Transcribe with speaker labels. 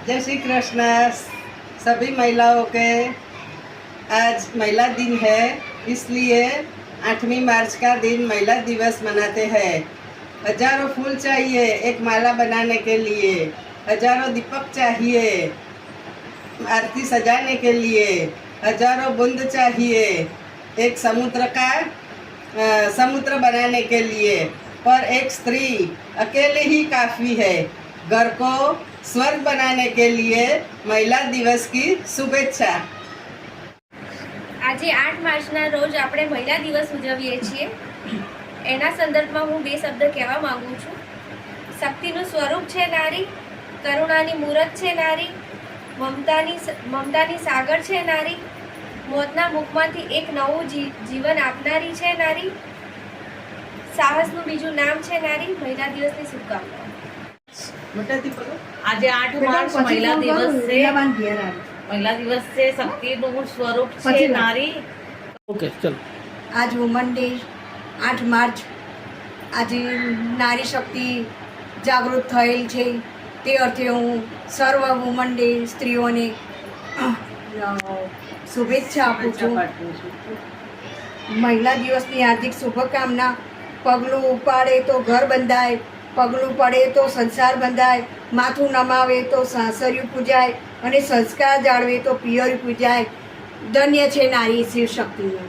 Speaker 1: जय श्री कृष्ण। सभी महिलाओं के आज महिला दिन है, इसलिए 8वीं मार्च का दिन महिला दिवस मनाते हैं। हजारों फूल चाहिए एक माला बनाने के लिए, हजारों दीपक चाहिए आरती सजाने के लिए, हजारों बूंद चाहिए एक समुद्र बनाने के लिए, पर एक स्त्री अकेले ही काफ़ी है। घर को स्वर्ग बनाने के लिए महिला दिवस की शुभेच्छा।
Speaker 2: આજે 8 માર્ચના રોજ આપણે મહિલા દિવસ ઉજવીએ છીએ। એના સંદર્ભમાં હું બે શબ્દ કહેવા માંગુ છું। શક્તિનું સ્વરૂપ છે નારી, કરુણાની મૂરત છે નારી, મમતાની સાગર છે નારી, મોતના મુખમાંથી એક નવું જીવન આપનારી છે નારી, સાહસનું બીજું નામ છે નારી। મહિલા દિવસની શુભકામનાઓ।
Speaker 3: આજે 8 માર્ચ મહિલા દિવસ છે। महिला दिवस से शक्ति स्वरूप छे नारी।
Speaker 4: ओके चलो।
Speaker 5: आज वुमन डे 8 मार्च आज नारी शक्ति जागृत थયેલ છે તે અર્થે હું સર્વ વુમન ડે સ્ત્રીઓને શુભેચ્છા આપું છું। મહિલા દિવસની હાર્દિક શુભકામના। પગલું ઉપાડે તો ઘર બંધાય, પગલું પડે તો સંસાર બંધાય, માથું નમાવે તો સાસરિયું પૂજાય અને સંસ્કાર જાળવે તો પિયર પૂજાય। ધન્ય છે નારી શિવ શક્તિનું।